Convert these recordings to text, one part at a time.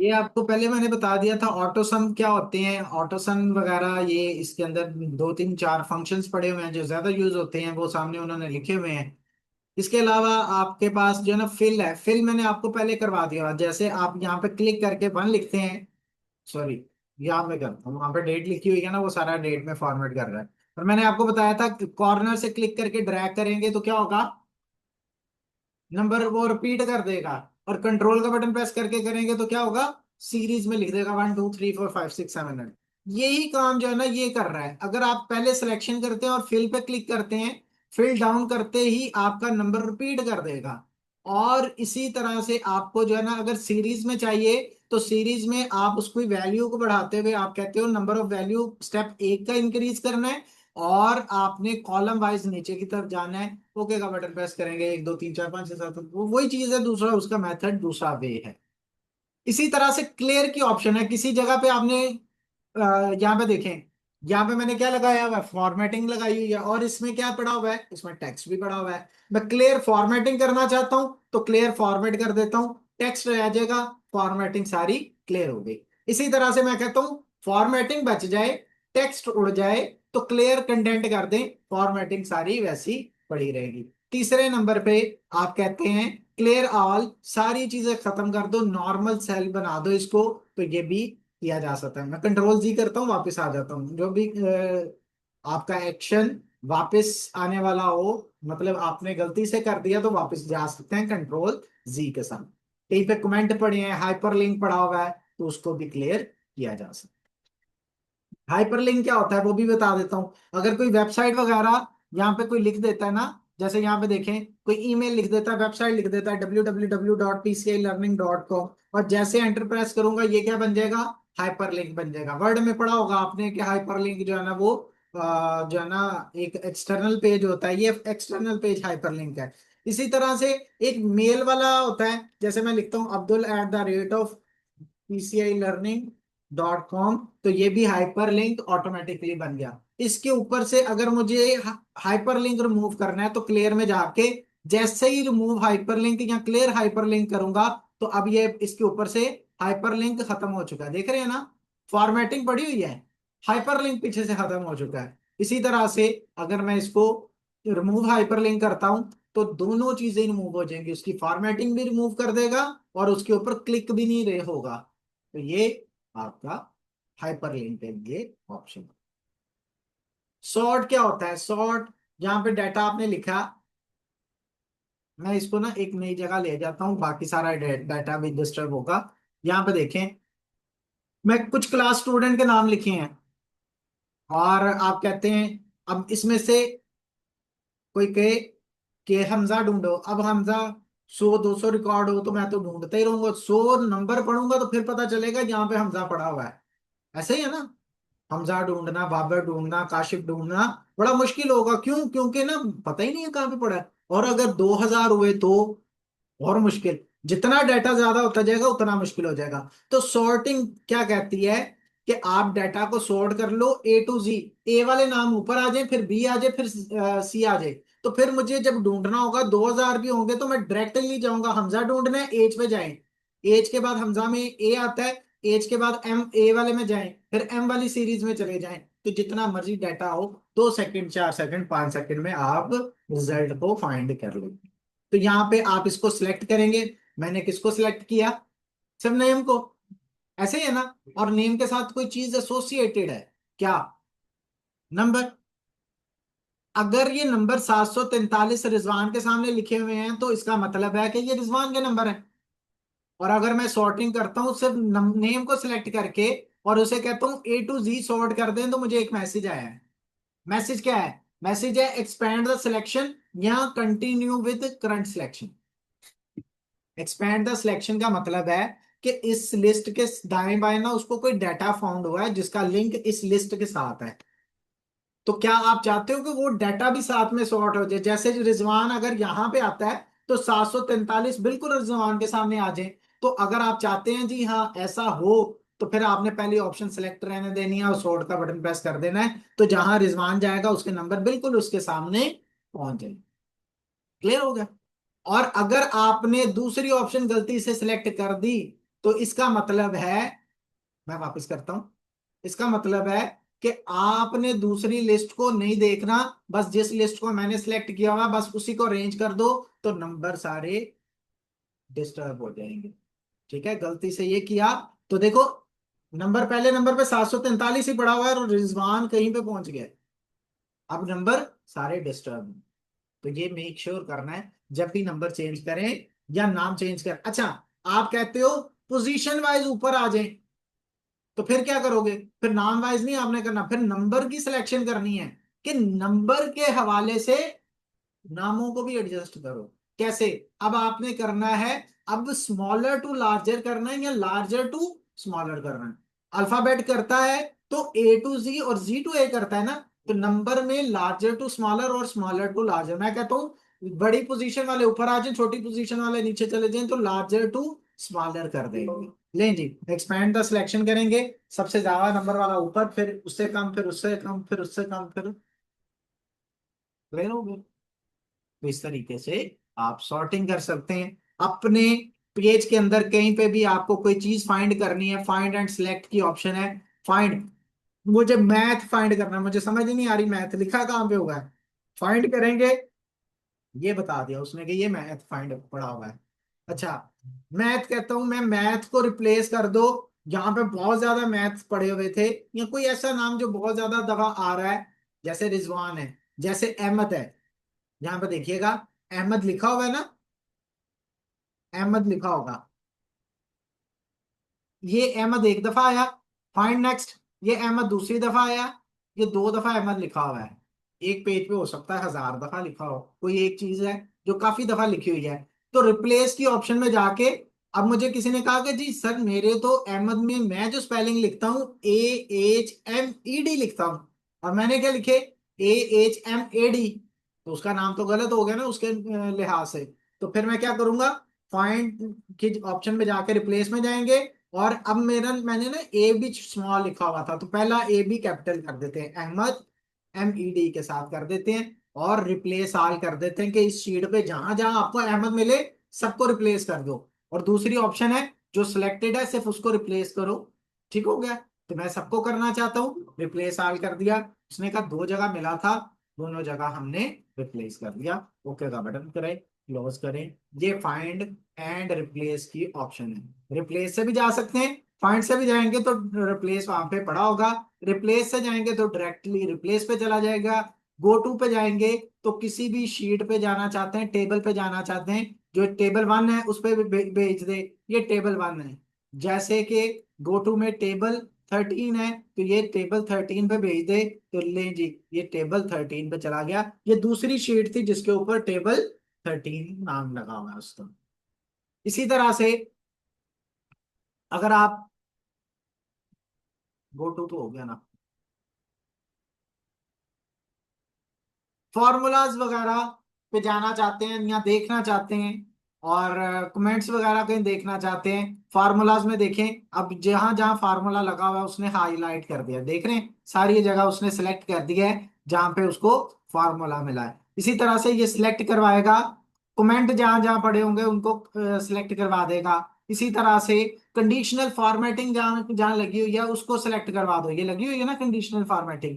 ये आपको पहले मैंने बता दिया था ऑटो सम क्या होते हैं, ऑटो सम वगैरह। ये इसके अंदर दो तीन चार फंक्शंस पड़े हुए हैं जो ज्यादा यूज होते हैं, वो सामने उन्होंने लिखे हुए हैं। इसके अलावा आपके पास जो है ना फिल है, फिल मैंने आपको पहले करवा दिया। जैसे आप यहाँ पे क्लिक करके वन लिखते हैं, सॉरी यहाँ पे करता हूँ, वहां पे डेट लिखी हुई है ना, वो सारा डेट में फॉर्मेट कर रहा है। और मैंने आपको बताया था कॉर्नर से क्लिक करके ड्रैग करेंगे तो क्या होगा, नंबर वो रिपीट कर देगा। और कंट्रोल का बटन प्रेस करके करेंगे तो क्या होगा, सीरीज में लिख देगा 1 2 3 4 5 6 7 8। यही काम जो है ना ये कर रहा है। अगर आप पहले सिलेक्शन करते हैं और फिल पे क्लिक करते हैं, फिल डाउन करते ही आपका नंबर रिपीट कर देगा। और इसी तरह से आपको जो है ना अगर सीरीज में चाहिए, तो सीरीज में आप उसको वैल्यू को बढ़ाते हुए आप कहते हो नंबर ऑफ वैल्यू स्टेप एक का इंक्रीज करना है, और आपने कॉलम वाइज नीचे की तरफ जाना है। ओके का बटन प्रेस करेंगे, 1 2 3 4 5 6 7, वो वही चीज है, दूसरा उसका मेथड दूसरा वे है। इसी तरह से क्लियर की ऑप्शन है। किसी जगह पे आपने यहाँ पे देखें, यहाँ पे मैंने क्या लगाया हुआ है, फॉर्मेटिंग लगाई हुई है। और इसमें क्या पड़ा हुआ है, इसमें टेक्स्ट भी पड़ा हुआ है। मैं क्लियर फॉर्मेटिंग करना चाहता हूं तो क्लियर फॉर्मेट कर देता हूं, टेक्स्ट रह जाएगा, फॉर्मेटिंग सारी क्लियर हो गई। इसी तरह से मैं कहता हूं फॉर्मेटिंग बच जाए, टेक्स्ट उड़ जाए, तो क्लियर कंटेंट कर दें, फॉर्मेटिंग सारी वैसी पड़ी रहेगी। तीसरे नंबर पे आप कहते हैं क्लियर ऑल, सारी चीजें खत्म कर दो, नॉर्मल सेल बना दो इसको। तो ये भी किया जा सकता है। मैं कंट्रोल जी करता हूँ, वापस आ जाता हूँ। जो भी आपका एक्शन वापस आने वाला हो, मतलब आपने गलती से कर दिया तो वापस जा सकते हैं कंट्रोल जी के साथ। कहीं पे कमेंट पड़े हैं, हाइपरलिंक पड़ा हुआ है, तो उसको भी क्लियर किया जा सकता है। हाइपरलिंक क्या होता है वो भी बता देता हूँ। अगर कोई वेबसाइट वगैरह यहाँ पे कोई लिख देता है ना, जैसे यहाँ पे देखें कोई ईमेल लिख देता है, वेबसाइट लिख देता है www.pcilearning.com, और जैसे एंटर प्रेस करूंगा ये क्या बन जाएगा, हाइपरलिंक बन जाएगा। वर्ड में पढ़ा होगा आपने कि हाइपरलिंक जो है ना वो जो है ना एक एक्सटर्नल पेज होता है, ये एक्सटर्नल पेज हाइपरलिंक है। इसी तरह से एक मेल वाला होता है, जैसे मैं लिखता हूँ abdul@pcilearning.com, तो ये भी हाइपरलिंक ऑटोमेटिकली बन गया। इसके ऊपर से अगर मुझे हाइपरलिंक रिमूव करना है तो क्लियर में जाके जैसे ही रिमूव हाइपरलिंक या क्लियर हाइपरलिंक करूंगा, तो अब ये इसके ऊपर से हाइपरलिंक खत्म हो चुका है, देख रहे हैं ना, फॉर्मेटिंग पड़ी हुई है, हाइपरलिंक पीछे से खत्म हो चुका है। इसी तरह से अगर मैं इसको रिमूव हाइपरलिंक करता हूं, तो दोनों चीजें रिमूव हो जाएंगी, उसकी फॉर्मेटिंग भी रिमूव कर देगा और उसके ऊपर क्लिक भी नहीं रहे होगा। तो ये आपका हाइपरलिंक है, ये ऑप्शन। सॉर्ट क्या होता है, सॉर्ट जहां पे डाटा आपने लिखा, मैं इसको ना एक नई जगह ले जाता हूँ, बाकी सारा डाटा भी डिस्टर्ब होगा। यहाँ पे देखें, मैं कुछ क्लास स्टूडेंट के नाम लिखे हैं, और आप कहते हैं अब इसमें से कोई कहे कि हमजा ढूंढो। अब हमजा 100 200 रिकॉर्ड हो तो मैं तो ढूंढता ही रहूंगा, 100 नंबर पढ़ूंगा तो फिर पता चलेगा यहाँ पे हमजा पड़ा हुआ है। ऐसे ही है ना, हमजा ढूंढना, बाबर ढूंढना, काशिफ ढूंढना बड़ा मुश्किल होगा। क्यों, क्योंकि ना पता ही नहीं है कहाँ पे पड़ा है। और अगर 2000 हुए तो और मुश्किल, जितना डाटा ज्यादा होता जाएगा उतना मुश्किल हो जाएगा। तो सॉर्टिंग क्या कहती है कि आप डाटा को सॉर्ट कर लो A to Z, ए वाले नाम ऊपर आ जाए, फिर बी आ जाए, फिर सी आ जाए। तो फिर मुझे जब ढूंढना होगा 2000 भी होंगे तो मैं डायरेक्टली जाऊंगा, हमजा ढूंढना है, एज पे जाए, एज के बाद हमजा में ए आता है, एज के बाद एम, ए वाले में जाएं, फिर एम वाली सीरीज में चले जाएं। तो जितना मर्जी डाटा हो, 2 सेकंड 4 सेकंड 5 सेकंड में आप रिजल्ट को फाइंड कर लो। तो यहाँ पे आप इसको सिलेक्ट करेंगे। मैंने किसको सिलेक्ट किया, सिर्फ नेम को, ऐसे ही है ना। और नेम के साथ कोई चीज एसोसिएटेड है क्या, नंबर। अगर ये नंबर 743 रिजवान के सामने लिखे हुए हैं तो इसका मतलब है कि ये रिजवान के नंबर है। और अगर मैं सॉर्टिंग करता हूँ सिर्फ नेम को सिलेक्ट करके और उसे कहता हूँ A to Z सॉर्ट कर दें, तो मुझे एक मैसेज आया है। मैसेज क्या है, मैसेज है एक्सपैंड द सिलेक्शन या continue with current selection. Expand the selection का मतलब है कि इस लिस्ट के दाएं बाएं ना उसको कोई डाटा फाउंड हुआ है जिसका लिंक इस लिस्ट के साथ है। तो क्या आप चाहते हो कि वो डाटा भी साथ में सॉर्ट हो जाए, जैसे रिजवान अगर यहाँ पे आता है तो 743 बिल्कुल रिजवान के सामने आ जाए। तो अगर आप चाहते हैं जी हाँ ऐसा हो, तो फिर आपने पहली ऑप्शन सेलेक्ट रहने देनी है और सॉर्ट का बटन प्रेस कर देना है, तो जहां रिजवान जाएगा उसके नंबर बिल्कुल उसके सामने पहुंच जाए। क्लियर हो गया। और अगर आपने दूसरी ऑप्शन गलती से सिलेक्ट कर दी, तो इसका मतलब है, मैं वापस करता हूं, इसका मतलब है कि आपने दूसरी लिस्ट को नहीं देखना, बस जिस लिस्ट को मैंने सिलेक्ट किया हुआ बस उसी को अरेंज कर दो, तो नंबर सारे डिस्टर्ब हो जाएंगे। ठीक है, गलती से ये किया तो देखो, नंबर पहले नंबर पे 743 ही पड़ा हुआ है और रिजवान कहीं पे पहुंच गया। अब नंबर सारे डिस्टर्ब हैं। तो ये मेक श्योर करना है जब भी नंबर चेंज करें या नाम चेंज करें। अच्छा, आप कहते हो पोजीशन वाइज ऊपर आ जाए, तो फिर क्या करोगे? फिर नाम वाइज नहीं आपने करना, फिर नंबर की सिलेक्शन करनी है कि नंबर के हवाले से नामों को भी एडजस्ट करो। कैसे? अब आपने करना है, अब स्मॉलर टू लार्जर करना है या लार्जर टू स्मॉलर करना है। अल्फाबेट करता है तो ए टू जी और जी टू ए करता है ना, तो नंबर में लार्जर टू स्मॉलर और स्मॉलर टू लार्जर। मैं कहता हूँ बड़ी पोजीशन वाले ऊपर आ जाए, छोटी पोजीशन वाले नीचे चले जाएं, तो लार्जर टू स्मॉलर कर देंगे। लें जी, एक्सपैंड द सिलेक्शन करेंगे, सबसे ज्यादा नंबर वाला ऊपर, फिर उससे कम, फिर उससे कम, फिर उससे कम, फिर ले लोगे। तो इस तरीके से आप सॉर्टिंग कर सकते हैं अपने पेज के अंदर। कहीं पे भी आपको कोई चीज फाइंड करनी है, फाइंड एंड सिलेक्ट की ऑप्शन है। फाइंड, मुझे मैथ फाइंड करना है, मुझे समझ ही नहीं आ रही मैथ लिखा कहाँ पे होगा, फाइंड करेंगे, ये बता दिया उसने कि ये मैथ फाइंड पड़ा हुआ है। अच्छा, मैथ कहता हूं मैं, मैथ को रिप्लेस कर दो, जहां पे बहुत ज्यादा मैथ पड़े हुए थे, या कोई ऐसा नाम जो बहुत ज्यादा दफा आ रहा है, जैसे रिजवान है, जैसे अहमद है। यहाँ पे देखिएगा अहमद लिखा हुआ है ना, अहमद लिखा होगा, ये अहमद एक दफा आया, फाइंड नेक्स्ट, ये अहमद दूसरी दफा आया, ये दो दफा अहमद लिखा हुआ है। एक पेज पे हो सकता है 1000 दफा लिखा हो, कोई एक चीज है जो काफी दफा लिखी हुई है। तो रिप्लेस की ऑप्शन में जाके, अब मुझे किसी ने कहा कि जी सर मेरे तो अहमद में मैं जो स्पेलिंग लिखता हूँ AHMED लिखता हूँ, और मैंने क्या लिखे AHMAD, तो उसका नाम तो गलत हो गया ना उसके लिहाज से। तो फिर मैं क्या करूंगा, फाइंड के ऑप्शन में जाके रिप्लेस में जाएंगे, और अब मैंने ना ए बी स्मॉल लिखा हुआ था, तो पहला ए बी कैपिटल कर देते हैं, अहमद MED के साथ कर देते हैं, और रिप्लेस आल कर देते हैं कि इस शीट पे जहां जहां आपको अहमद मिले सबको रिप्लेस कर दो। और दूसरी ऑप्शन है जो सिलेक्टेड है सिर्फ उसको रिप्लेस करो। ठीक हो गया? तो मैं सबको करना चाहता हूँ, रिप्लेस आल कर दिया। उसने कहा दो जगह मिला था, दोनों जगह हमने रिप्लेस कर दिया। ओके का बटन करें, क्लोज करें। ये फाइंड एंड रिप्लेस की ऑप्शन है। रिप्लेस से भी जा सकते हैं, फाइंड से भी जाएंगे तो रिप्लेस वहां पे पड़ा होगा, रिप्लेस से जाएंगे तो डायरेक्टली रिप्लेस पे चला जाएगा। गो टू पे जाएंगे तो किसी भी शीट पे जाना चाहते हैं, टेबल पे जाना चाहते हैं, जो टेबल 1 है उस पे भी भेज दे, ये टेबल 1 है। जैसे कि गो टू में टेबल 13 है, तो ये टेबल 13 पे भेज दे, तो ले जी ये टेबल 13 पे चला गया। ये दूसरी शीट थी जिसके ऊपर टेबल 13 नाम लगा हुआ है उसका। इसी तरह से अगर आप, गो टू तो हो गया ना, फॉर्मूलाज वगैरह पे जाना चाहते हैं या देखना चाहते हैं, और कमेंट्स वगैरह कहीं देखना चाहते हैं, फार्मूलाज में देखें। अब जहां जहां फार्मूला लगा हुआ है उसने हाईलाइट कर दिया, देख रहे हैं सारी जगह उसने सिलेक्ट कर दिया है जहां पे उसको फार्मूला मिला है। इसी तरह से ये सिलेक्ट करवाएगा, कमेंट जहां जहां पड़े होंगे उनको सिलेक्ट करवा देगा। इसी तरह से कंडीशनल फॉर्मेटिंग जहां जहां लगी हुई है उसको सिलेक्ट करवा दो, ये लगी हुई है ना कंडीशनल फॉर्मेटिंग,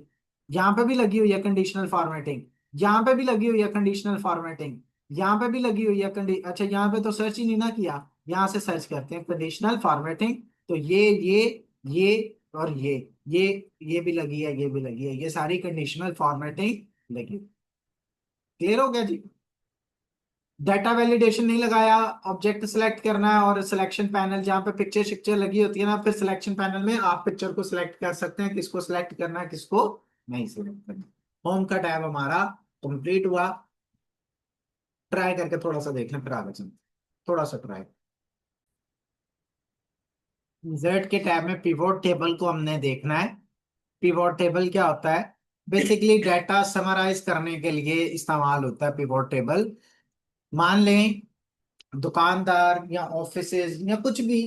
यहाँ पे भी लगी हुई है कंडीशनल फॉर्मेटिंग, यहाँ पे भी लगी हुई है कंडीशनल फॉर्मेटिंग, यहाँ पे भी लगी हुई है अच्छा यहाँ पे तो सर्च ही नहीं ना किया, यहाँ से सर्च करते हैं कंडीशनल फॉर्मेटिंग। तो ये और ये ये भी लगी है, ये भी लगी है, ये सारी कंडीशनल फॉर्मेटिंग लगी। क्लियर हो गया जी? डाटा वैलिडेशन नहीं लगाया, ऑब्जेक्ट सेलेक्ट करना है, और सिलेक्शन पैनल जहाँ पे पिक्चर शिक्चर लगी होती है ना, फिर सिलेक्शन पैनल में आप पिक्चर को सिलेक्ट कर सकते हैं, किसको सिलेक्ट करना है किसको नहीं सिलेक्ट करना। होम का टैब हमारा कंप्लीट हुआ। ट्राई करके थोड़ा सा देख लें फिर आगे चलते, थोड़ा सा ट्राई। जेड के टैब में पिवोट टेबल को हमने देखना है। पिवोट टेबल क्या होता है? बेसिकली डाटा समराइज करने के लिए इस्तेमाल होता है पिवोट टेबल। मान लें दुकानदार या ऑफिसेज या कुछ भी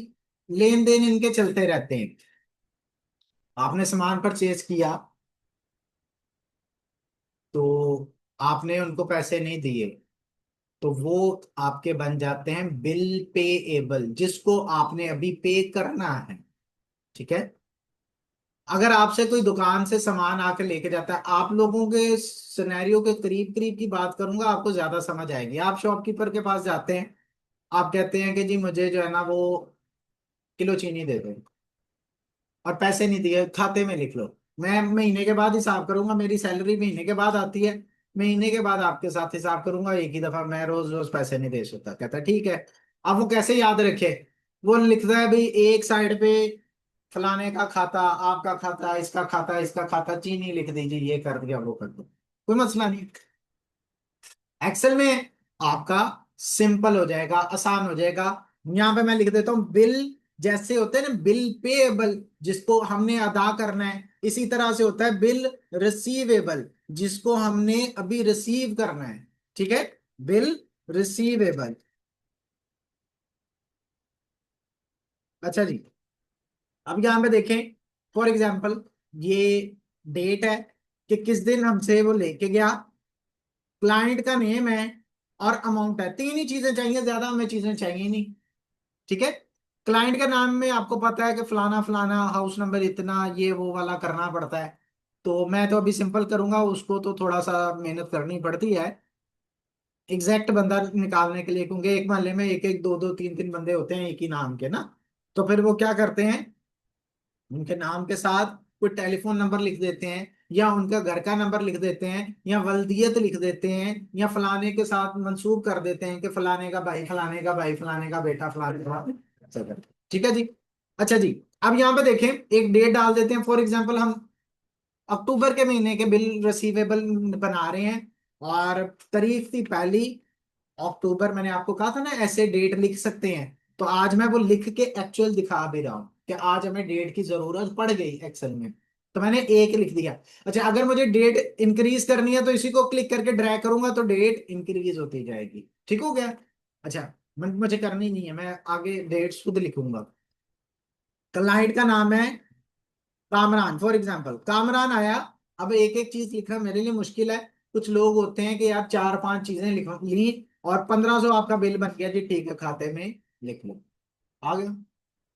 लेन देन इनके चलते रहते हैं, आपने सामान परचेज किया तो आपने उनको पैसे नहीं दिए, तो वो आपके बन जाते हैं बिल पेएबल, जिसको आपने अभी पे करना है। ठीक है। अगर आपसे कोई दुकान से सामान आके लेके जाता है, आप लोगों के सिनेरियो के करीब करीब की बात करूंगा, आपको ज्यादा समझ आएगी। आप शॉपकीपर के पास जाते हैं, आप कहते हैं कि जी मुझे जो है ना वो किलो चीनी दे दो, और पैसे नहीं दिए, खाते में लिख लो। मैं महीने के बाद हिसाब करूंगा, मेरी सैलरी महीने के बाद आती है, महीने के बाद आपके साथ हिसाब करूंगा, एक ही दफा, मैं रोज रोज पैसे नहीं दे सकता। कहता है ठीक है। अब वो कैसे याद रखे? वो लिखता है भाई एक साइड पे फलाने का खाता, आपका खाता, इसका खाता, इसका खाता, चीनी लिख दीजिए, ये कर दिया, वो कर दो, कोई मसला नहीं। एक्सेल में आपका सिंपल हो जाएगा, आसान हो जाएगा। यहां पे मैं लिख देता हूं बिल, जैसे होते हैं ना बिल पेएबल, जिसको हमने अदा करना है, इसी तरह से होता है बिल रिसीवेबल, जिसको हमने अभी रिसीव करना है। ठीक है। Bill receivable. अच्छा जी, अब यहां पे देखें, फॉर एग्जाम्पल ये डेट है कि किस दिन हमसे वो लेके गया, क्लाइंट का नेम है, और अमाउंट है। तीन ही चीजें चाहिए, ज्यादा हमें चीजें चाहिए नहीं। ठीक है। क्लाइंट के नाम में आपको पता है कि फलाना फलाना हाउस नंबर इतना, ये वो वाला करना पड़ता है। तो मैं तो अभी सिंपल करूंगा, उसको तो थोड़ा सा मेहनत करनी पड़ती है एग्जैक्ट बंदा निकालने के लिए, क्योंकि एक मोहल्ले में एक एक दो दो तीन तीन बंदे होते हैं एक ही नाम के ना। तो फिर वो क्या करते हैं, उनके नाम के साथ कोई टेलीफोन नंबर लिख देते हैं, या उनका घर का नंबर लिख देते हैं, या वल्दियत लिख देते हैं, या फलाने के साथ मंसूब कर देते हैं कि फलाने का भाई, फलाने का भाई, फलाने का बेटा, फलाने का ऐसा करके। ठीक है जी। अच्छा जी, अब यहाँ पे देखें, एक डेट डाल देते हैं। फॉर एग्जाम्पल हम अक्टूबर के महीने के बिल रिसीवेबल बना रहे हैं, और तारीख थी 1 अक्टूबर। मैंने आपको कहा था ना ऐसे डेट लिख सकते हैं, तो आज मैं वो लिख के एक्चुअल दिखा भी रहा हूं कि आज हमें डेट की जरूरत पड़ गई एक्सेल में, तो मैंने एक लिख दिया। अच्छा, अगर मुझे डेट इंक्रीज करनी है तो इसी को क्लिक करके ड्रैग करूंगा तो डेट इंक्रीज होती जाएगी। ठीक हो गया। अच्छा, मुझे करनी नहीं है, मैं आगे डेट्स खुद लिखूंगा। क्लाइंट का नाम है कामरान, फॉर एग्जाम्पल कामरान आया। अब एक एक चीज लिखना मेरे लिए मुश्किल है। कुछ लोग होते हैं कि यार चार पांच चीजें लिख ली, और 1500 आपका बिल बन गया जी, ठीक है, खाते में लिख लो, आ गया।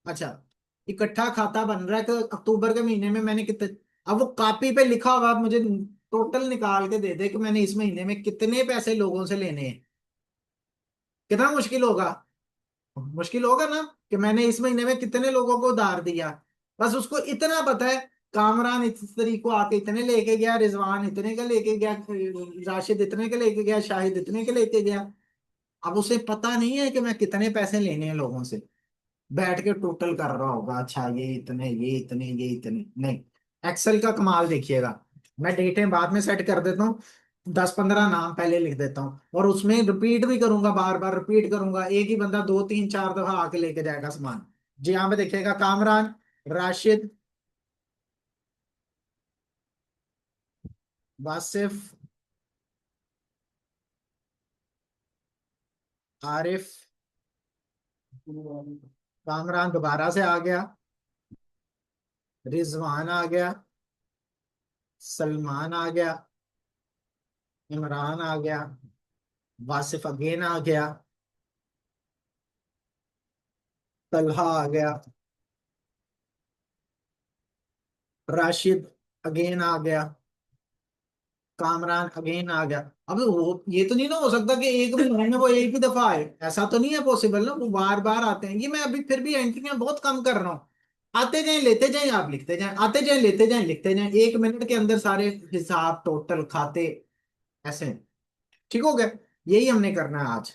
अच्छा, इकट्ठा खाता बन रहा है तो अक्टूबर के महीने में मैंने कितने, अब वो कॉपी पे लिखा हुआ, आप मुझे टोटल निकाल के दे दे कि मैंने इस महीने में कितने पैसे लोगों से लेने हैं, कितना मुश्किल होगा? मुश्किल होगा ना, कि मैंने इस महीने में कितने लोगों को उधार दिया। बस उसको इतना पता है, कामरान इस तरीक को आके इतने लेके गया, रिजवान इतने का लेके गया, राशिद इतने के लेके गया, शाहिद इतने के लेके गया। अब उसे पता नहीं है कि मैं कितने पैसे लेने हैं लोगों से, बैठ के टोटल कर रहा होगा, अच्छा ये इतने, ये इतने, ये इतने, नहीं। एक्सेल का कमाल देखिएगा। मैं डेटें बाद में सेट कर देता हूँ, 10-15 नाम पहले लिख देता हूँ, और उसमें रिपीट भी करूंगा, बार बार रिपीट करूंगा, एक ही बंदा 2-3-4 दफा आके लेके जाएगा सामान। जी यहाँ पे देखिएगा, कामरान, राशिद, वासिफ, आरिफ, कामरान दोबारा से आ गया, रिजवान आ गया, सलमान आ गया, इमरान आ गया, वासिफ अगेन आ गया, तलहा आ गया, राशिद अगेन आ गया, कामरान अगेन आ गया। अब वो ये तो नहीं ना हो सकता कि एक महीने में वो एक ही दफा आए, ऐसा तो नहीं है पॉसिबल ना, वो बार बार आते हैं। ये मैं अभी फिर भी एंट्रियां बहुत कम कर रहा हूँ। आते जाएं लेते जाएं, आप लिखते जाएं, आते जाएं लेते जाएं लिखते जाएं, 1 मिनट के अंदर सारे हिसाब टोटल खाते ऐसे। ठीक हो गया। यही हमने करना है आज,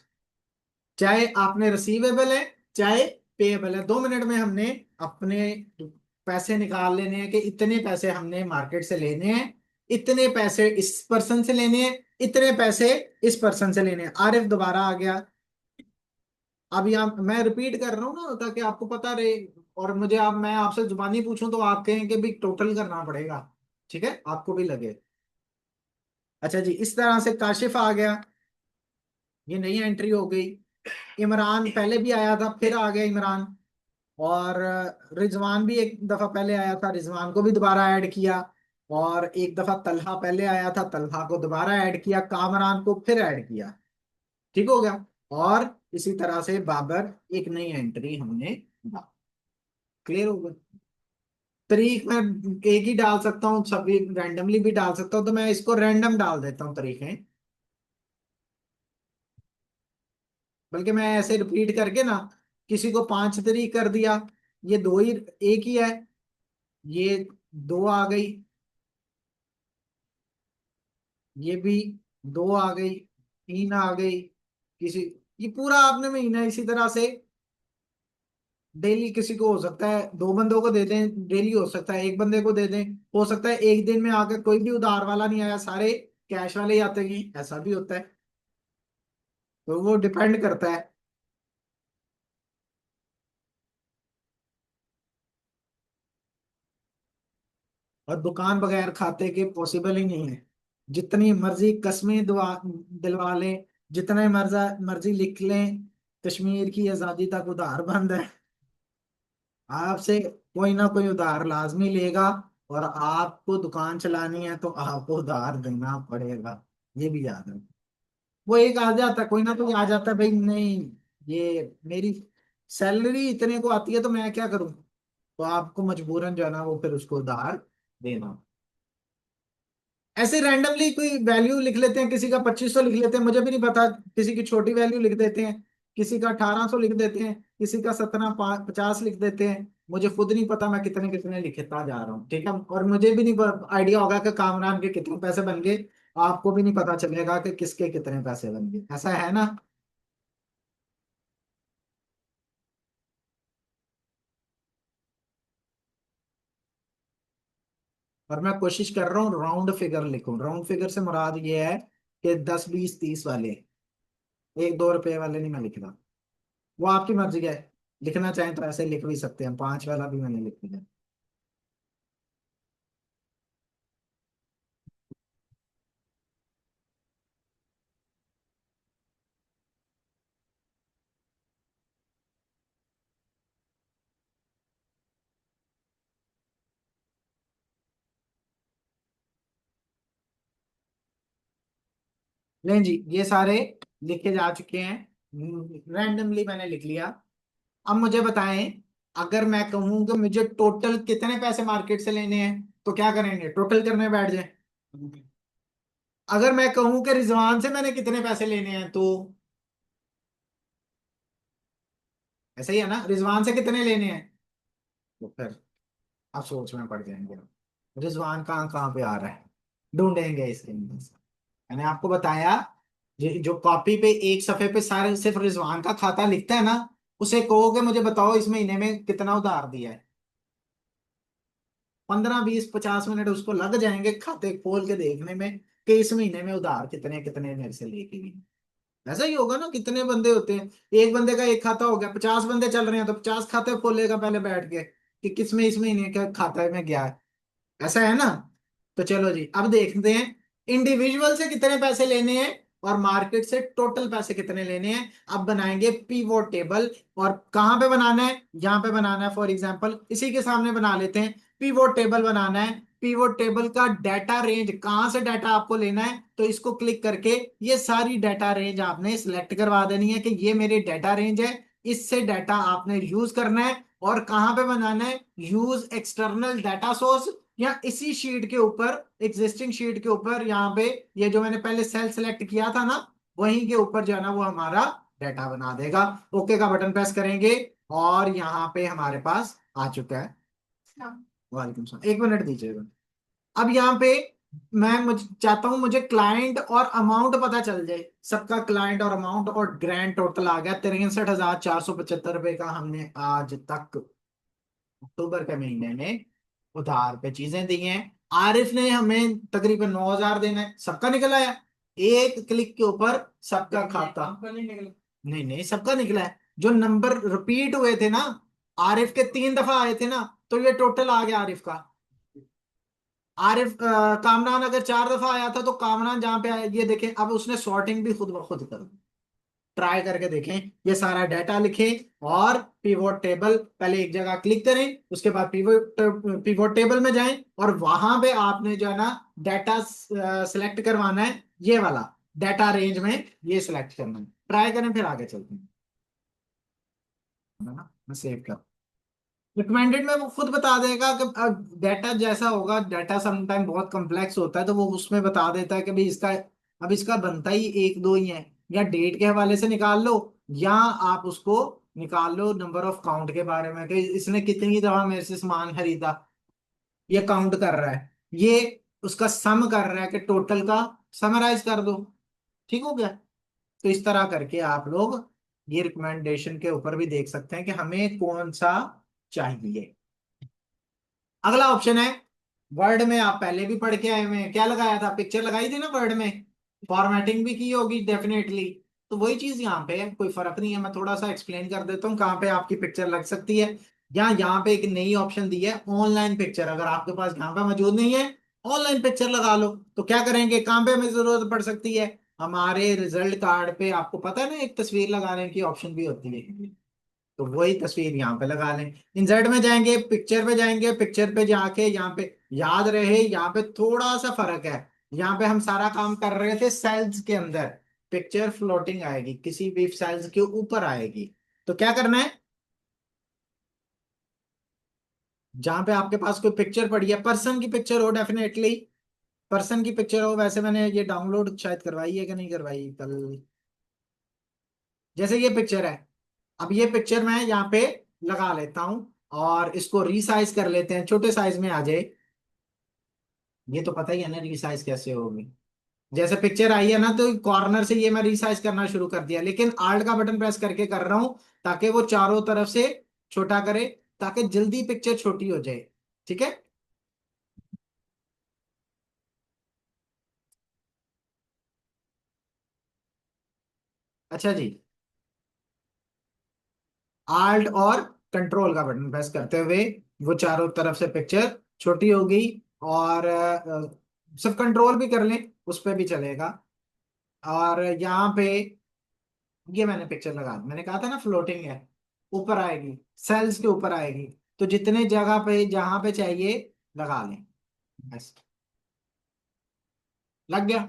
चाहे आपने रिसीवेबल है चाहे पेएबल है। 2 मिनट में हमने अपने पैसे निकाल लेने हैं कि इतने पैसे हमने मार्केट से लेने हैं, इतने पैसे इस पर्सन से लेने हैं, इतने पैसे इस पर्सन से लेने हैं। आरिफ दोबारा आ गया। अब यहाँ मैं रिपीट कर रहा हूँ ना ताकि आपको पता रहे, और मुझे आप मैं आपसे जुबानी पूछूं तो आप कहें कि भी टोटल करना पड़ेगा। ठीक है, आपको भी लगे। अच्छा जी, इस तरह से काशिफ आ गया, ये नई एंट्री हो गई। इमरान पहले भी आया था, फिर आ गया इमरान। और रिजवान भी एक दफा पहले आया था, रिजवान को भी दोबारा ऐड किया। और एक दफा तलहा पहले आया था, तलहा को दोबारा ऐड किया, कामरान को फिर ऐड किया। ठीक हो गया। और इसी तरह से बाबर एक नई एंट्री हमने, क्लियर हो गया। तारीख मैं एक ही डाल सकता हूँ, सभी रैंडमली भी डाल सकता हूँ, तो मैं इसको रैंडम डाल देता हूँ तारीखें। बल्कि मैं ऐसे रिपीट करके ना, किसी को 5 तारीख कर दिया, ये दो ही, एक ही है, ये दो आ गई, ये भी दो आ गई, तीन आ गई, किसी, ये पूरा आपने महीना इसी तरह से डेली, किसी को हो सकता है 2 बंदों को दे दें, डेली हो सकता है 1 बंदे को दे दें, हो सकता है एक दिन में आकर कोई भी उधार वाला नहीं आया, सारे कैश वाले ही आते हैं, ऐसा भी होता है। तो वो डिपेंड करता है। और दुकान बगैर खाते के पॉसिबल ही नहीं है। जितनी मर्जी कस्में दुआ दिलवा लें, जितने मर्जा मर्जी लिख लें, कश्मीर की आजादी तक उधार बंद है। आपसे कोई ना कोई उधार लाजमी लेगा, और आपको दुकान चलानी है तो आपको उधार देना पड़ेगा, ये भी याद है। वो एक आ जाता है, कोई ना कोई आ जाता है, भाई नहीं, ये मेरी सैलरी इतने को आती है तो मैं क्या करूं, तो आपको मजबूरन जो है ना वो फिर उसको उधार देना। ऐसे रैंडमली कोई वैल्यू लिख लेते हैं, किसी का 2500 लिख लेते हैं, मुझे भी नहीं पता, किसी की छोटी वैल्यू लिख देते हैं, किसी का 1800 लिख देते हैं, किसी का 1750 लिख देते हैं। मुझे खुद नहीं पता मैं कितने कितने लिखता जा रहा हूँ, ठीक है, और मुझे भी नहीं आइडिया होगा कि कामरान के कितने पैसे बन गए, आपको भी नहीं पता चलेगा कि किसके कितने पैसे बन गए, ऐसा है ना। और मैं कोशिश कर रहा हूँ राउंड फिगर लिखूं, राउंड फिगर से मुराद ये है कि 10 20 30 वाले, 1 2 रुपए वाले नहीं मैं लिख रहा। वो आपकी मर्जी है, लिखना चाहें तो ऐसे लिख भी सकते हैं, 5 वाला भी मैंने लिख दिया। नहीं जी, ये सारे लिखे जा चुके हैं, रैंडमली मैंने लिख लिया। अब मुझे बताएं, अगर मैं कहूं कि मुझे टोटल कितने पैसे मार्केट से लेने हैं, तो क्या करेंगे, टोटल करने बैठ जाए। अगर मैं कहूं कि रिजवान से मैंने कितने पैसे लेने हैं, तो ऐसा ही है ना, रिजवान से कितने लेने हैं, तो फिर आप सोच में पड़ जाएंगे, रिजवान कहाँ कहाँ पे आ रहा है, ढूंढेंगे इसके अंदर से। मैंने आपको बताया, जो कॉपी पे एक सफे पे सारे सिर्फ रिजवान का खाता लिखता है ना, उसे कहोगे मुझे बताओ इस महीने में कितना उधार दिया है, 15 20 50 मिनट उसको लग जाएंगे खाते खोल के देखने में कि इस महीने में उधार कितने कितने मेरे से लेके गए। ऐसा ही होगा ना, कितने बंदे होते हैं, एक बंदे का एक खाता हो गया, 50 बंदे चल रहे हैं तो 50 खाते खोलेगा पहले बैठ के कि किसमें इस महीने का खाता में गया है, ऐसा है ना। तो चलो जी, अब देखते हैं इंडिविजुअल से कितने पैसे लेने हैं और मार्केट से टोटल पैसे कितने लेने हैं। अब बनाएंगे पीवोट टेबल, और कहां पे बनाना है, यहाँ पे बनाना है, फॉर एग्जांपल इसी के सामने बना लेते हैं। पीवोट टेबल बनाना है, पीवोट टेबल का डाटा रेंज, कहां से डाटा आपको लेना है, तो इसको क्लिक करके ये सारी डाटा रेंज आपने सिलेक्ट करवा देनी है कि ये मेरी डाटा रेंज है, इससे डाटा आपने यूज करना है। और कहां पे बनाना है, यूज एक्सटर्नल डाटा सोर्स, या इसी शीट के ऊपर, एग्जिस्टिंग शीट के ऊपर, यहाँ पे ये जो मैंने पहले सेल सेलेक्ट किया था ना, वहीं के ऊपर जो है ना वो हमारा डाटा बना देगा। ओके का बटन प्रेस करेंगे, और यहाँ पे हमारे पास आ चुका है। वालेकुम सलाम, 1 मिनट दीजिएगा। अब यहाँ पे मैं चाहता हूं मुझे क्लाइंट और अमाउंट पता चल जाए, सबका क्लाइंट और अमाउंट, और ग्रैंड टोटल आ गया 63,475 रुपए का हमने आज तक अक्टूबर के महीने में उधार पे चीजें दी हैं। आरिफ ने हमें तकरीबन 9,000 देना है, सबका निकला है, एक क्लिक के ऊपर सबका खाता, नहीं नहीं सबका निकला है, जो नंबर रिपीट हुए थे ना, आरिफ के 3 दफा आए थे ना, तो ये टोटल आ गया आरिफ का। आरिफ कामरान अगर 4 दफा आया था, तो कामरान जहां पे आया, ये देखें, अब उसने सॉर्टिंग भी खुद ब खुद कर दी। ट्राई करके देखें, ये सारा डाटा लिखें और पिवोट टेबल, पहले एक जगह क्लिक करें, उसके बाद पिवोट टेबल में जाएं, और वहां पे आपने जो है ना डाटा सिलेक्ट करवाना है, ये वाला डाटा रेंज में ये सिलेक्ट करना है। ट्राई करें फिर आगे चलते हैं, है ना। मैं सेव कर, रिकमेंडेड में वो खुद बता देगा कि डेटा जैसा होगा, डाटा समटाइम बहुत कॉम्प्लेक्स होता है तो वो उसमें बता देता है कि भाई इसका, अब इसका बनता ही एक दो ही है, या डेट के हवाले से निकाल लो, या आप उसको निकाल लो नंबर ऑफ काउंट के बारे में कि इसने कितनी दफा मेरे से सामान खरीदा, ये काउंट कर रहा है, ये उसका सम कर रहा है कि टोटल का समराइज कर दो। ठीक हो गया। तो इस तरह करके आप लोग ये रिकमेंडेशन के ऊपर भी देख सकते हैं कि हमें कौन सा चाहिए। अगला ऑप्शन है, वर्ड में आप पहले भी पढ़ के आए हुए हैं, क्या लगाया था, पिक्चर लगाई थी ना वर्ड में, फॉर्मेटिंग भी की होगी डेफिनेटली। तो वही चीज यहाँ पे है, कोई फर्क नहीं है, मैं थोड़ा सा एक्सप्लेन कर देता हूँ कहाँ पे आपकी पिक्चर लग सकती है। यहाँ पे एक नई ऑप्शन दी है ऑनलाइन पिक्चर, अगर आपके पास यहाँ पे मौजूद नहीं है, ऑनलाइन पिक्चर लगा लो। तो क्या करेंगे, कहाँ पे हमें जरूरत पड़ सकती है, हमारे रिजल्ट कार्ड पे आपको पता है ना एक तस्वीर लगाने की ऑप्शन भी होती है, तो वही तस्वीर यहाँ पे लगा लें। इंसर्ट में जाएंगे, पिक्चर पे जाएंगे, पिक्चर पे जाके यहाँ पे, याद रहे यहाँ पे थोड़ा सा फर्क है, यहाँ पे हम सारा काम कर रहे थे सेल्स के अंदर, पिक्चर फ्लोटिंग आएगी, किसी भी सेल्स के ऊपर आएगी। तो क्या करना है, जहां पे आपके पास कोई पिक्चर पड़ी है, पर्सन की पिक्चर हो डेफिनेटली, पर्सन की पिक्चर हो, वैसे मैंने ये डाउनलोड शायद करवाई है कि नहीं करवाई कल, जैसे ये पिक्चर है, अब ये पिक्चर मैं यहाँ पे लगा लेता हूं और इसको रीसाइज कर लेते हैं, छोटे साइज में आ जाए। ये तो पता ही है ना रीसाइज कैसे होगी, जैसे पिक्चर आई है ना तो कॉर्नर से ये मैं रीसाइज करना शुरू कर दिया, लेकिन आल्ट का बटन प्रेस करके कर रहा हूं ताकि वो चारों तरफ से छोटा करे, ताकि जल्दी पिक्चर छोटी हो जाए। ठीक है। अच्छा जी, आल्ट और कंट्रोल का बटन प्रेस करते हुए वो चारों तरफ से पिक्चर छोटी हो गई, और सब कंट्रोल भी कर लें उस पर भी चलेगा। और यहाँ पे ये मैंने पिक्चर लगा दी, मैंने कहा था ना फ्लोटिंग है, ऊपर आएगी, सेल्स के ऊपर आएगी, तो जितने जगह पे जहां पे चाहिए लगा लें, बस लग गया।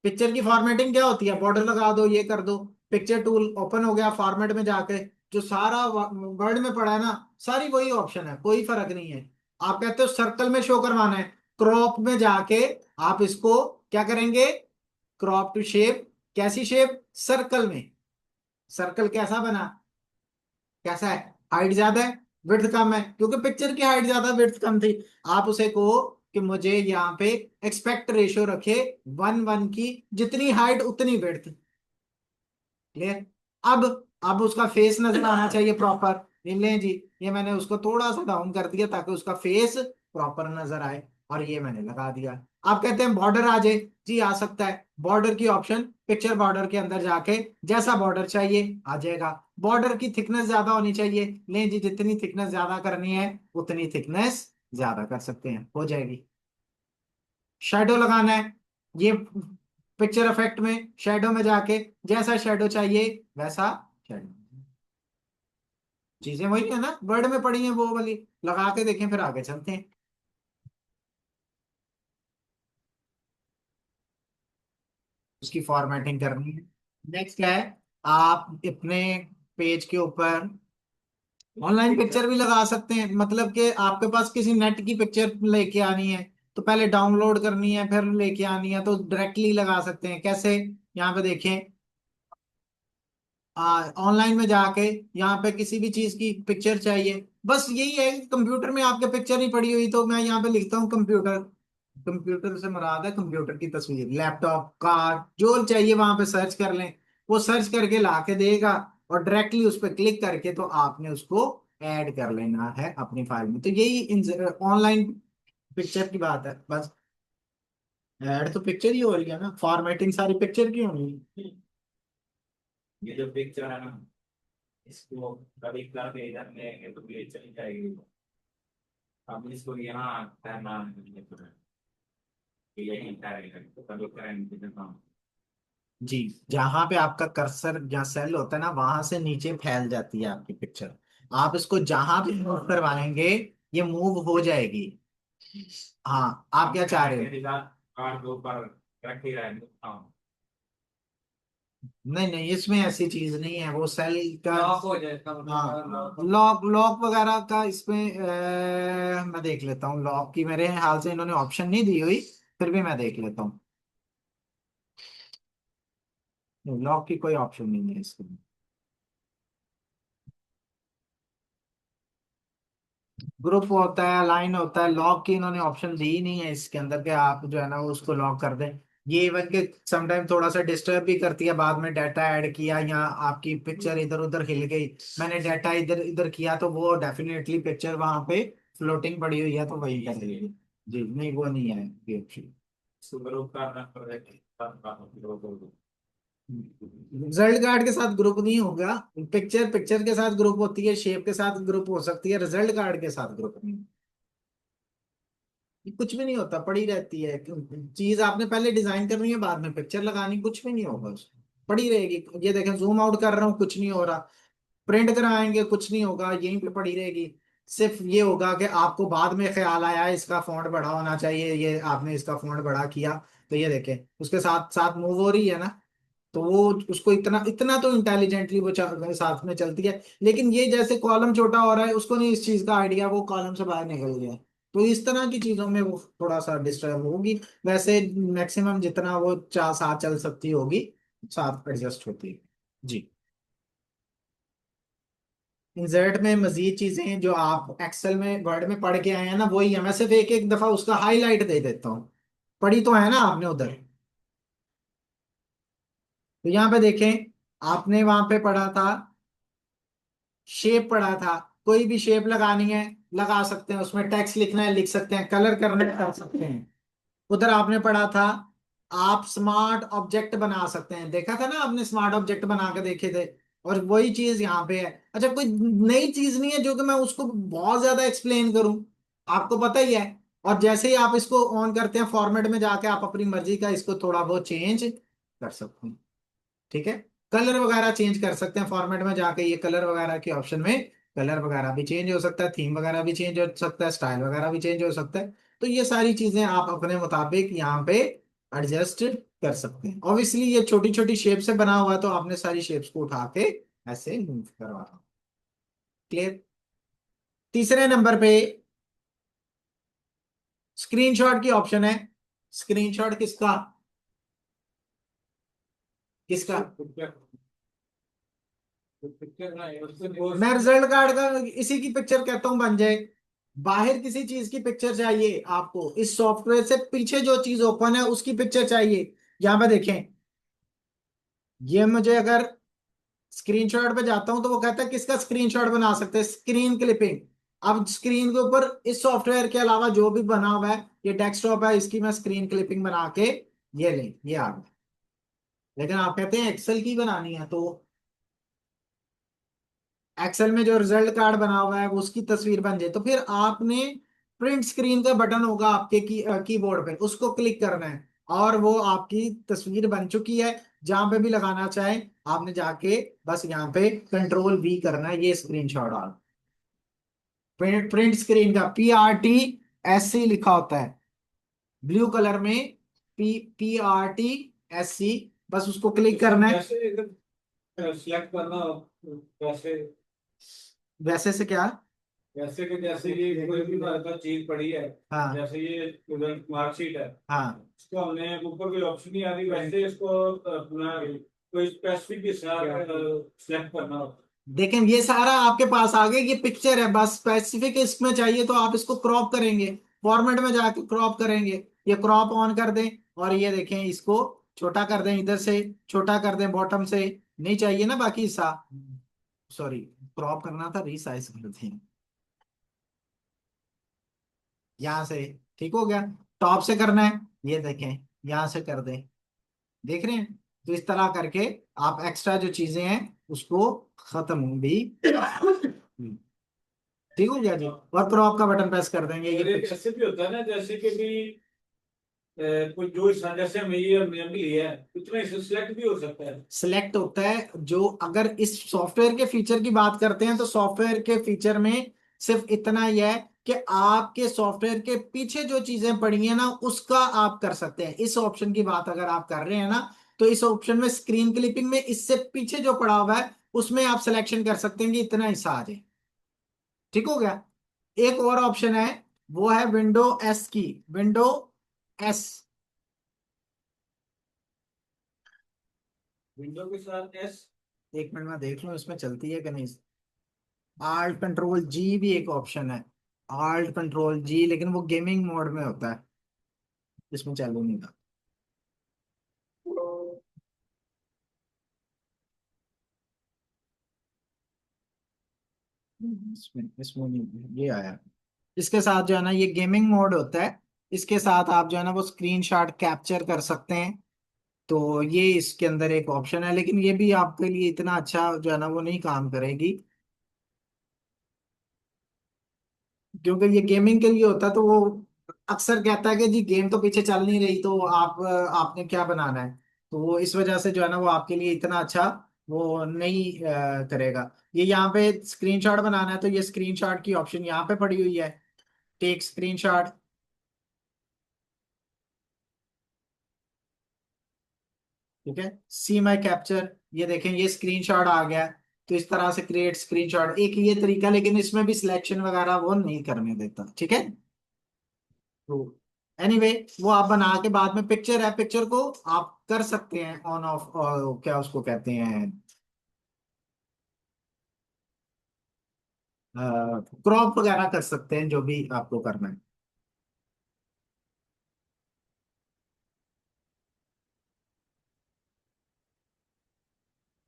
पिक्चर की फॉर्मेटिंग क्या होती है, बॉर्डर लगा दो, ये कर दो, पिक्चर टूल ओपन हो गया, फॉर्मेट में जाके जो सारा वर्ड में पड़ा है ना, सारी वही ऑप्शन है, कोई फर्क नहीं है। आप कहते हो सर्कल में शो करवाना है, क्रॉप में जाके आप इसको क्या करेंगे, क्रॉप टू शेप, कैसी शेप, सर्कल में, सर्कल कैसा बना, कैसा है, हाइट ज्यादा है विड्थ कम है, क्योंकि पिक्चर की हाइट ज्यादा विड्थ कम थी, आप उसे कहो कि मुझे यहाँ पे एक्सपेक्ट रेशियो रखे 1:1 की, जितनी हाइट उतनी विड्थ, क्लियर। अब अब उसका फेस नजर आना चाहिए प्रॉपर, ये लें जी, ये मैंने उसको थोड़ा सा डाउन कर दिया ताकि उसका फेस प्रॉपर नजर आए, और ये मैंने लगा दिया। आप कहते हैं बॉर्डर आ जाए, जी आ सकता है, बॉर्डर की ऑप्शन पिक्चर बॉर्डर के अंदर जाके जैसा बॉर्डर चाहिए आ जाएगा। बॉर्डर की थिकनेस ज्यादा होनी चाहिए, लें जी, जितनी थिकनेस ज्यादा करनी है उतनी थिकनेस ज्यादा कर सकते हैं, हो जाएगी। शेडो लगाना है, ये पिक्चर इफेक्ट में शेडो में जाके जैसा शेडो चाहिए वैसा शेडो, चीजें वही है ना वर्ड में पड़ी हैं वो वाली, लगा के देखें फिर आगे चलते हैं। उसकी फॉर्मेटिंग करनी है। नेक्स्ट क्या है, आप अपने पेज के ऊपर ऑनलाइन पिक्चर भी लगा सकते हैं, मतलब कि आपके पास किसी नेट की पिक्चर लेके आनी है तो पहले डाउनलोड करनी है फिर लेके आनी है, तो डायरेक्टली लगा सकते हैं, कैसे, यहाँ पे देखें, ऑनलाइन में जाके यहाँ पे किसी भी चीज की पिक्चर चाहिए, बस यही है कि कंप्यूटर में आपके पिक्चर नहीं पड़ी हुई तो मैं यहाँ पे लिखता हूँ कंप्यूटर, कंप्यूटर से मुराद है कंप्यूटर की तस्वीर, लैपटॉप, कार, जो चाहिए वहां पे सर्च कर लें, वो सर्च करके ला के देगा, और डायरेक्टली उस पर क्लिक करके तो आपने उसको ऐड कर लेना है अपनी फाइल में। तो यही ऑनलाइन पिक्चर की बात है बस, ऐड तो पिक्चर ही हो रही है ना, फॉर्मेटिंग सारी पिक्चर की होनी है। ये जो पिक्चर है ना, इसको कभी करके इधर लेंगे तो ये चली जाएगी। अब इसको यहाँ करना है, यही करेंगे तो कभी करेंगे तो जी, जहां पे आपका कर्सर या सेल होता है ना वहां से नीचे फैल जाती है आपकी पिक्चर, आप इसको जहां भी मूव करवाएंगे ये मूव हो जाएगी। हाँ, आप क्या चाह रहे हो, कार्ड के ऊपर रख ही रहेंगे। हाँ, नहीं नहीं, इसमें ऐसी चीज नहीं है, वो सेल का। लॉक हो जाए इसका हाँ, मतलब लॉक। लॉक लॉक वगैरह का इसमें मैं देख लेता हूँ, लॉक की मेरे हाल से इन्होंने ऑप्शन नहीं दी हुई, फिर भी मैं देख लेता हूँ। लॉक की कोई ऑप्शन नहीं है इसमें। ग्रुप होता है, लाइन होता है, लॉक की इन्होंने ऑप्शन दी ही नहीं है इसके अंदर कि आप जो है ना वो उसको लॉक कर दें। ये इवन के समटाइम थोड़ा सा डिस्टर्ब भी करती है, बाद में डाटा ऐड किया या आपकी पिक्चर इधर उधर हिल गई, मैंने डाटा इधर इधर किया तो वो डेफिनेटली पिक्चर वहां पे फ्लोटिंग पड़ी हुई है तो वही करेगी। जी नहीं, वो नहीं है ये ऑप्शन। ग्रुप करना पड़ेगा। रिजल्ट कार्ड के साथ ग्रुप नहीं होगा। पिक्चर पिक्चर के साथ ग्रुप होती है, शेप के साथ ग्रुप हो सकती है, रिजल्ट कार्ड के साथ ग्रुप नहीं। ये कुछ भी नहीं होता, पड़ी रहती है। चीज आपने पहले डिजाइन करनी है, बाद में पिक्चर लगानी, कुछ भी नहीं होगा उसमें, पड़ी रहेगी। ये देखें, जूम आउट कर रहा हूँ, कुछ नहीं हो रहा। प्रिंट कराएंगे, कुछ नहीं होगा, यहीं पे पड़ी रहेगी। सिर्फ ये होगा कि आपको बाद में ख्याल आया इसका फॉन्ट बड़ा होना चाहिए, ये आपने इसका फॉन्ट बड़ा किया, तो ये देखें उसके साथ साथ मूव हो रही है ना। तो वो उसको इतना इतना तो इंटेलिजेंटली वो साथ में चलती है। लेकिन ये जैसे कॉलम छोटा हो रहा है, उसको नहीं इस चीज का आइडिया, वो कॉलम से बाहर निकल गया। तो इस तरह की चीजों में वो थोड़ा सा डिस्टर्ब होगी। वैसे मैक्सिमम जितना वो चार साथ चल सकती होगी, साथ एडजस्ट होती है। जी। इंसर्ट में मजीद चीजें जो आप एक्सेल में वर्ड में पढ़ के आए हैं ना, वही है, मैं सिर्फ एक एक दफा उसका हाईलाइट दे देता हूँ। पढ़ी तो है ना आपने उधर। तो यहाँ पे देखें, आपने वहां पे पढ़ा था, शेप पढ़ा था। कोई भी शेप लगानी है लगा सकते हैं, उसमें टेक्स्ट लिखना है लिख सकते हैं, कलर करना है कर सकते हैं। उधर आपने पढ़ा था, आप स्मार्ट ऑब्जेक्ट बना सकते हैं, देखा था ना आपने, स्मार्ट ऑब्जेक्ट बना के देखे थे। और वही चीज यहाँ पे है। अच्छा, कोई नई चीज नहीं है जो कि मैं उसको बहुत ज्यादा एक्सप्लेन करूं, आपको पता ही है। और जैसे ही आप इसको ऑन करते हैं, फॉर्मेट में जाके आप अपनी मर्जी का इसको थोड़ा बहुत चेंज कर सकते हैं। ठीक है। कलर वगैरह चेंज कर सकते हैं फॉर्मेट में जाके, ये कलर वगैरह के ऑप्शन में कलर वगैरह भी चेंज हो सकता है, थीम वगैरह भी चेंज हो सकता है, स्टाइल वगैरह भी चेंज हो सकता है। तो ये सारी चीजें आप अपने मुताबिक यहाँ पे एडजस्ट कर सकते हैं। ऑब्वियसली ये छोटी छोटी शेप से बना हुआ है, तो आपने सारी शेप्स को उठा के ऐसे मूव करवाना। क्लियर। तीसरे नंबर पे स्क्रीनशॉट की ऑप्शन है। स्क्रीनशॉट किसका, किसका। मैं रिजल्ट कार्ड का इसी की पिक्चर कहता हूं बन जाए। बाहर किसी चीज की पिक्चर चाहिए आपको, इस सॉफ्टवेयर से पीछे जो चीज ओपन है उसकी पिक्चर चाहिए। यहां पे देखें, ये मुझे अगर स्क्रीनशॉट पे जाता हूं तो वो कहता है किसका स्क्रीनशॉट बना सकते हैं, स्क्रीन क्लिपिंग। अब स्क्रीन के ऊपर इस सॉफ्टवेयर के अलावा जो भी बना हुआ है, ये डेस्कटॉप है, इसकी मैं स्क्रीन क्लिपिंग बना के ये लें, ये आ गया। लेकिन आप कहते हैं एक्सेल की बनानी है, तो एक्सेल में जो रिजल्ट कार्ड बना हुआ है वो उसकी तस्वीर बन जाए, तो फिर आपने प्रिंट स्क्रीन का बटन होगा आपके कीबोर्ड पे, उसको क्लिक करना है और वो आपकी तस्वीर बन चुकी है। जहां पे भी लगाना चाहे आपने जाके बस यहाँ पे कंट्रोल वी करना है, ये स्क्रीनशॉट आ। प्रिंट स्क्रीन का PRT SC लिखा होता है ब्लू कलर में, PRT SC, बस उसको क्लिक करना है। सिलेक्ट करना कैसे? वैसे से क्या। जैसे कि जैसे ये कोई भी भारत चीज पड़ी है, हाँ जैसे ये मार्कशीट है, हाँ। इसको हमने ऊपर कोई ऑप्शन नहीं आ रही, वैसे इसको अपना कोई स्पेसिफिक के साथ सिलेक्ट करना होता देखें ये सारा आपके पास आ गया, ये पिक्चर है, बस स्पेसिफिक इसमें चाहिए तो आप इसको क्रॉप करेंगे, फॉर्मेट में जाके क्रॉप करेंगे। ये क्रॉप ऑन कर दें और ये देखें इसको छोटा कर दें, इधर से छोटा कर दें, बॉटम से नहीं चाहिए ना बाकी सा, सॉरी, क्रॉप करना था, रीसाइज कर दें यहाँ से। ठीक हो गया। टॉप से करना है, ये देखें यहाँ से कर दें, देख रहे हैं। तो इस तरह करके आप एक्स्ट्रा जो चीजें हैं उसको खत्म भी। ठीक हो गया जी, है। और क्रॉप का बटन प्रेस कर देंगे, ये और एक ऐसे भी होता है ना, जैसे कि भी कोई जो हिस्सा जैसे हमें ये हमने अभी लिया है उतना हिस्सा सिलेक्ट भी हो सकता है। सिलेक्ट होता है। जो अगर इस सॉफ्टवेयर के फीचर की बात करते हैं तो सॉफ्टवेयर के फीचर में सिर्फ इतना ही है कि आपके सॉफ्टवेयर के पीछे जो चीजें पड़ी हैं ना उसका आप कर सकते हैं। इस ऑप्शन की बात अगर आप कर रहे हैं ना, तो इस ऑप्शन में स्क्रीन क्लिपिंग में इससे पीछे जो पड़ा हुआ है उसमें आप सिलेक्शन कर सकते हैं कि इतना हिस्सा आ जाए। ठीक हो गया। एक और ऑप्शन है, वो है विंडो एस की, विंडो एस। विंडो के साथ एस। एक मिनट में देख लूं इसमें चलती है कि नहीं। आल्ट कंट्रोल जी भी एक ऑप्शन है, आल्ट कंट्रोल जी, लेकिन वो गेमिंग मोड में होता है, इसमें चालू नहीं था। इसमें इसमें नहीं, ये आया। इसके साथ जो है ना ये गेमिंग मोड होता है, इसके साथ आप जो है ना वो स्क्रीन शॉट कैप्चर कर सकते हैं। तो ये इसके अंदर एक ऑप्शन है, लेकिन ये भी आपके लिए इतना अच्छा जो है ना वो नहीं काम करेगी, क्योंकि ये गेमिंग के लिए होता है। तो वो अक्सर कहता है कि जी गेम तो पीछे चल नहीं रही, तो आपने क्या बनाना है। तो वो इस वजह से जो है ना वो आपके लिए इतना अच्छा वो नहीं करेगा। ये यहाँ पे स्क्रीनशॉट बनाना है, तो ये स्क्रीनशॉट की ऑप्शन यहाँ पे पड़ी हुई है, टेक स्क्रीनशॉट। ठीक है, सी माई कैप्चर, ये देखें ये स्क्रीनशॉट आ गया। तो इस तरह से क्रिएट स्क्रीनशॉट एक ये तरीका, लेकिन इसमें भी सिलेक्शन वगैरह वो नहीं करने देता। ठीक है। तो एनीवे वो आप बना के बाद में पिक्चर है, पिक्चर को आप कर सकते हैं ऑन ऑफ, क्या उसको कहते हैं, क्रॉप वगैरह कर सकते हैं, जो भी आपको करना है।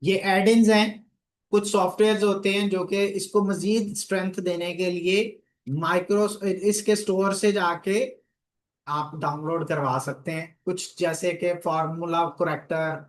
ये एड इन्स हैं, कुछ सॉफ्टवेयर होते हैं जो कि इसको मजीद स्ट्रेंथ देने के लिए माइक्रो इसके स्टोर से जाके आप डाउनलोड करवा सकते हैं, कुछ जैसे कि फार्मूला करेक्टर,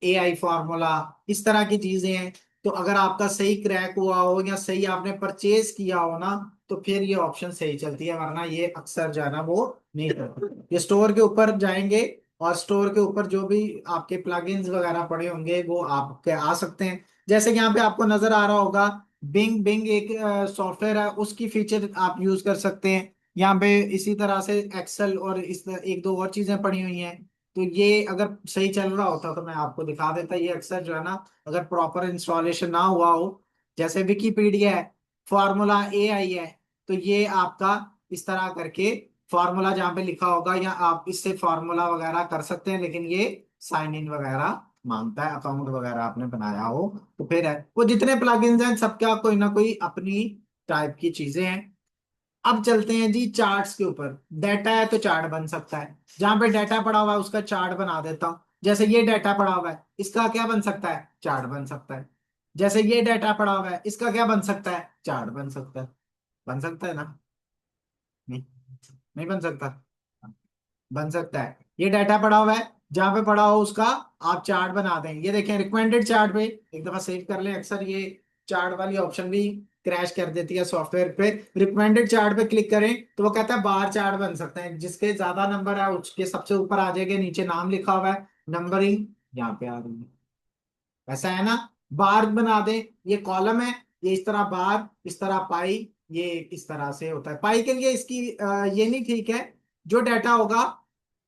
एआई फार्मूला, इस तरह की चीजें हैं। तो अगर आपका सही क्रैक हुआ हो या सही आपने परचेज किया हो ना, तो फिर ये ऑप्शन सही चलती है, वरना ये अक्सर जो है ना वो नहीं करती। ये स्टोर के ऊपर जाएंगे और स्टोर के ऊपर जो भी आपके प्लगइन्स वगैरह पड़े होंगे वो आपके आ सकते हैं। जैसे कि यहाँ पे आपको नजर आ रहा होगा, बिंग बिंग एक सॉफ्टवेयर है, उसकी फीचर आप यूज कर सकते हैं यहाँ पे। इसी तरह से एक्सेल और एक दो और चीजें पड़ी हुई हैं। तो ये अगर सही चल रहा होता तो मैं आपको दिखा देता। ये अक्सर जो है ना अगर प्रॉपर इंस्टॉलेशन ना हुआ हो, जैसे विकीपीडिया है, फार्मूला एआई है, तो ये आपका इस तरह करके फार्मूला जहाँ पे लिखा होगा या आप इससे फार्मूला वगैरह कर सकते हैं, लेकिन ये साइन इन वगैरह मांगता है, अकाउंट वगैरह आपने बनाया हो तो फिर है। वो जितने प्लगइन्स हैं सबका कोई ना कोई अपनी टाइप की चीजें हैं। अब चलते हैं जी चार्ट्स के ऊपर। डाटा है तो चार्ट बन सकता है, जहां पे डाटा पड़ा हुआ है उसका चार्ट बना देता हूं। जैसे ये डाटा पड़ा हुआ है, इसका क्या बन सकता है, चार्ट बन सकता है। जैसे ये डाटा पड़ा हुआ है, इसका क्या बन सकता है, चार्ट बन सकता है। बन सकता है ना? नहीं, नहीं बन सकता। बन सकता है। ये डाटा पड़ा हुआ है, जहां पे पड़ा हो उसका आप चार्ट बना दें। ये देखें रिकमेंडेड चार्ट पे एक दफा सेव कर लें, अक्सर ये चार्ट वाली ऑप्शन भी क्रैश कर देती है सॉफ्टवेयर पे। रिकमेंडेड चार्ट पे क्लिक करें तो वो कहता है बार चार्ट बन सकते हैं, जिसके ज्यादा नंबर है उसके सबसे ऊपर आ जाएगा, नीचे नाम लिखा हुआ है, नंबरिंग यहाँ पे आ रही है। ऐसा है ना? बार बना दे, ये कॉलम है, ये इस तरह बार, इस तरह पाई, ये इस तरह से होता है। पाई के लिए इसकी ये नहीं ठीक है। जो डाटा होगा,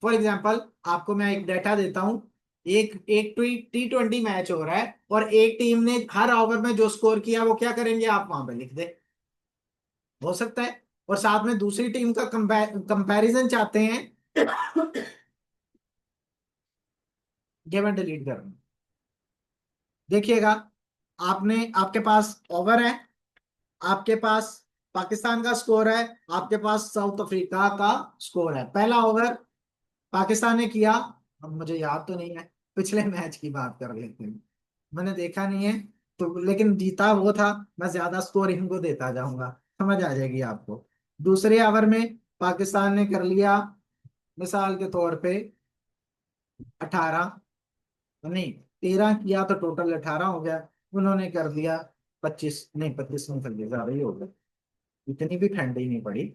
फॉर एग्जांपल आपको मैं एक डाटा देता हूं, एक एक T20 मैच हो रहा है और एक टीम ने हर ओवर में जो स्कोर किया वो क्या करेंगे, आप वहां पे लिख दे। हो सकता है। और साथ में दूसरी टीम का कंपैरिजन चाहते हैं। ये मैं डिलीट कर रहा हूं। देखिएगा, आपने आपके पास ओवर है, आपके पास पाकिस्तान का स्कोर है, आपके पास साउथ अफ्रीका का स्कोर है। पहला ओवर पाकिस्तान ने किया, अब मुझे याद तो नहीं है, पिछले मैच की बात कर लेते हैं, मैंने देखा नहीं है। तो लेकिन जीता वो था, मैं ज्यादा स्कोर इनको देता जाऊंगा, समझ आ जाएगी आपको। दूसरे ओवर में पाकिस्तान ने कर लिया, मिसाल के तौर पे 18, नहीं 13 किया तो टोटल 18 हो गया। उन्होंने कर दिया 25, नहीं 25 नहीं कर दिया, ज्यादा ही हो गया, इतनी भी ठंडी नहीं पड़ी।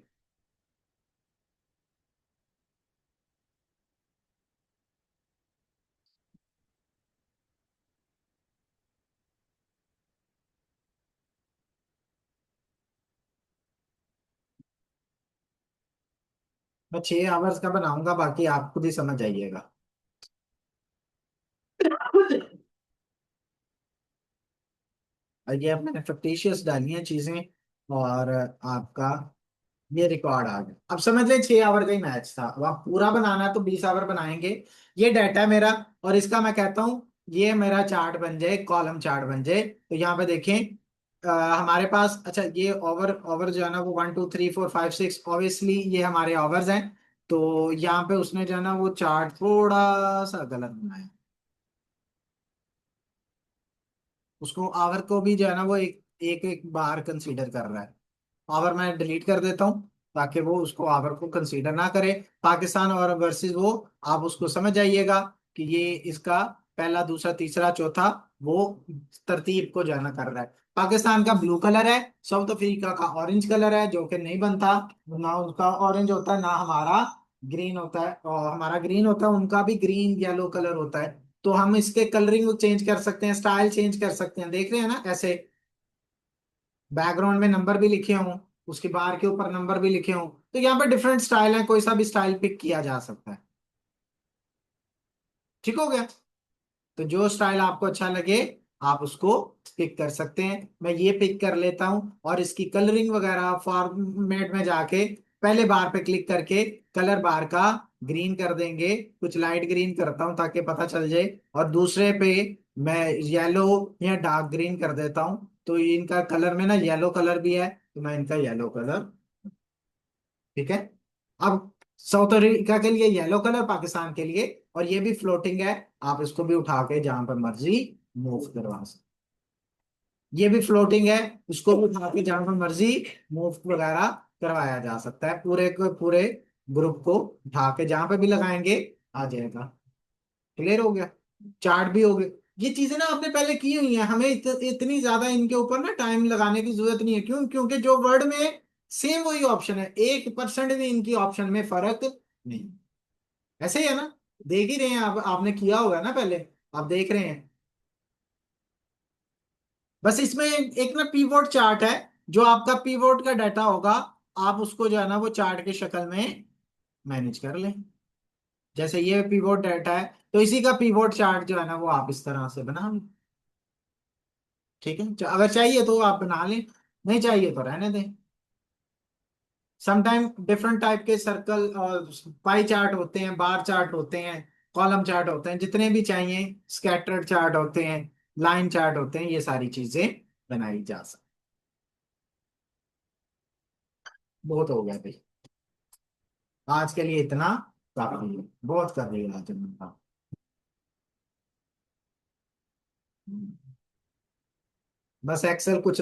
मैं 6 आवर्स का बनाऊंगा, बाकी आप खुद ही समझ आइएगा। और ये मैंने फिक्टिशियस डाली हैं चीजें, और आपका ये रिकॉर्ड आ गया। अब समझ ले 6 आवर का ही मैच था, अब आप पूरा बनाना है तो 20 आवर बनाएंगे। ये डाटा है मेरा, और इसका मैं कहता हूँ ये मेरा चार्ट बन जाए, कॉलम चार्ट बन जाए। तो यहाँ पे देखें, हमारे पास, अच्छा ये ओवर ओवर जो है ना वो 1 2 3 4 5 6, ऑब्वियसली ये हमारे ओवर्स हैं। तो यहाँ पे उसने जो है ना वो चार्ट थोड़ा सा गलत बनाया, उसको आवर को भी जो है ना वो एक एक एक बार कंसीडर कर रहा है। आवर मैं डिलीट कर देता हूँ ताकि वो उसको आवर को कंसीडर ना करे। पाकिस्तान और वर्सेस वो, आप उसको समझ जाइएगा कि ये इसका पहला दूसरा तीसरा चौथा वो तरतीब को जो है ना कर रहा है। पाकिस्तान का ब्लू कलर है, साउथ अफ्रीका का ऑरेंज कलर है, जो कि नहीं बनता, ना उनका ऑरेंज होता है ना हमारा ग्रीन होता है, और हमारा ग्रीन होता है, उनका भी ग्रीन येलो कलर होता है। तो हम इसके कलरिंग चेंज कर सकते हैं, स्टाइल चेंज कर सकते हैं, देख रहे हैं ना ऐसे, बैकग्राउंड में नंबर भी लिखे हों, उसके बार के ऊपर नंबर भी लिखे हों। तो यहाँ पे डिफरेंट स्टाइल है, कोई सा भी स्टाइल पिक किया जा सकता है। ठीक हो गया? तो जो स्टाइल आपको अच्छा लगे आप उसको पिक कर सकते हैं। मैं ये पिक कर लेता हूं, और इसकी कलरिंग वगैरह फॉर्मेट में जाके पहले बार पे क्लिक करके कलर बार का ग्रीन कर देंगे, कुछ लाइट ग्रीन करता हूं ताकि पता चल जाए, और दूसरे पे मैं येलो या डार्क ग्रीन कर देता हूं। तो इनका कलर में ना येलो कलर भी है, तो मैं इनका येलो कलर, ठीक है। अब साउथ अफ्रीका के लिए येलो कलर, पाकिस्तान के लिए, और ये भी फ्लोटिंग है, आप इसको भी उठा के जहां पर मर्जी मूव करवा सकते। ये भी फ्लोटिंग है, उसको भी उठा के जहां पर मर्जी मूव वगैरह करवाया जा सकता है। पूरे को पूरे ग्रुप को उठा के जहां पे भी लगाएंगे आ जाएगा। क्लियर हो गया? चार्ट भी हो गए। ये चीजें ना आपने पहले की हुई है, हमें इतनी ज्यादा इनके ऊपर ना टाइम लगाने की जरूरत नहीं है। क्यों? क्योंकि जो वर्ड में सेम वही ऑप्शन है, 1% भी इनकी ऑप्शन में फर्क नहीं। ऐसे ही है ना, देख ही रहे हैं आप, आपने किया होगा ना पहले, आप देख रहे हैं। बस इसमें एक ना पीवोट चार्ट है, जो आपका पीवोट का डाटा होगा, आप उसको जो है ना वो चार्ट की शक्ल में मैनेज कर लें। जैसे ये पीवोट डाटा है, तो इसी का पीवोट चार्ट जो है ना वो आप इस तरह से बना लें। ठीक है, अगर चाहिए तो आप बना लें, नहीं चाहिए तो रहने दें। समटाइम डिफरेंट टाइप के सर्कल और पाई चार्ट होते हैं, बार चार्ट होते हैं, कॉलम चार्ट होते हैं, जितने भी चाहिए, स्कैटर्ड चार्ट होते हैं, लाइन चार्ट होते हैं, ये सारी चीजें बनाई जा सकती। बहुत हो गया भाई, आज के लिए इतना काफी है, बहुत कर लिया आज हमने। बस एक्सेल कुछ